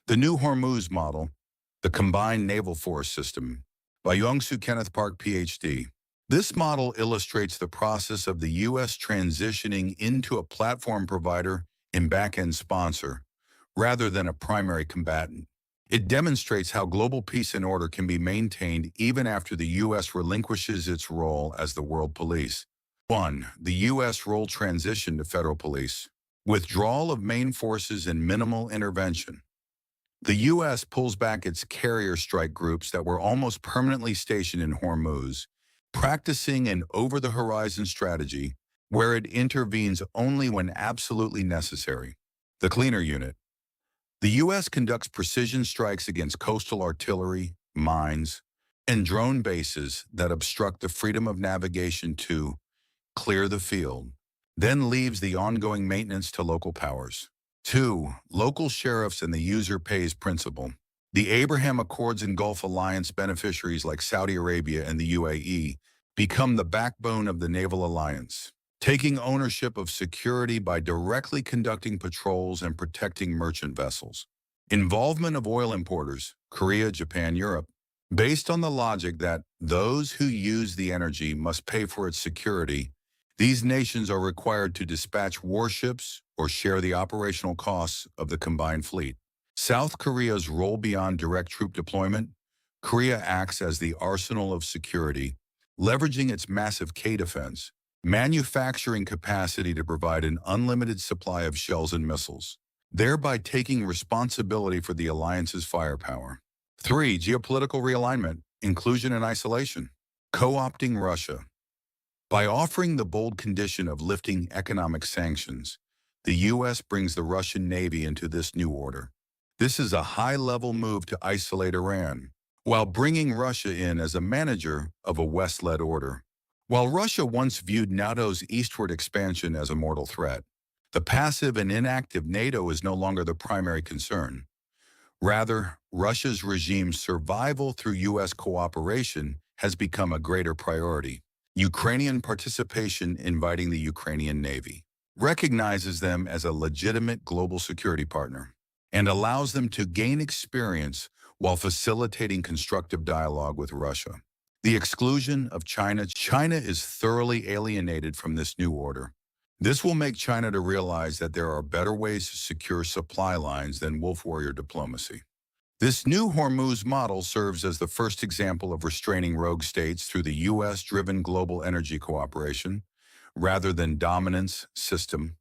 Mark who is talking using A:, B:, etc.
A: The new Hormuz Model, the Combined Naval Force System, by Youngsu Kenneth Park, PhD. This model illustrates the process of the U.S. transitioning into a platform provider and back-end sponsor, rather than a primary combatant. It demonstrates how global peace and order can be maintained even after the U.S. relinquishes its role as the world police. 1. The U.S. role transition to federal police. Withdrawal of main forces and minimal intervention. The U.S. pulls back its carrier strike groups that were almost permanently stationed in Hormuz, practicing an over-the-horizon strategy where it intervenes only when absolutely necessary. The cleaner unit. The U.S. conducts precision strikes against coastal artillery, mines, and drone bases that obstruct the freedom of navigation to clear the field, then leaves the ongoing maintenance to local powers. 2. Local sheriffs and the user pays principle. The Abraham Accords and Gulf Alliance beneficiaries like Saudi Arabia and the UAE become the backbone of the naval alliance, taking ownership of security by directly conducting patrols and protecting merchant vessels. Involvement of oil importers, Korea, Japan, Europe, based on the logic that those who use the energy must pay for its security. These nations are required to dispatch warships or share the operational costs of the combined fleet. South Korea's role beyond direct troop deployment. Korea acts as the arsenal of security, leveraging its massive K-defense, manufacturing capacity to provide an unlimited supply of shells and missiles, thereby taking responsibility for the alliance's firepower. 3. Geopolitical realignment, inclusion and isolation. Co-opting Russia. By offering the bold condition of lifting economic sanctions, the U.S. brings the Russian Navy into this new order. This is a high-level move to isolate Iran, while bringing Russia in as a manager of a West-led order. While Russia once viewed NATO's eastward expansion as a mortal threat, the passive and inactive NATO is no longer the primary concern. Rather, Russia's regime's survival through U.S. cooperation has become a greater priority. Ukrainian participation, inviting the Ukrainian Navy, recognizes them as a legitimate global security partner and allows them to gain experience while facilitating constructive dialogue with Russia. The exclusion of China. China is thoroughly alienated from this new order. This will make China to realize that there are better ways to secure supply lines than wolf warrior diplomacy. This new Hormuz model serves as the first example of restraining rogue states through the U.S.-driven global energy cooperation, rather than dominance system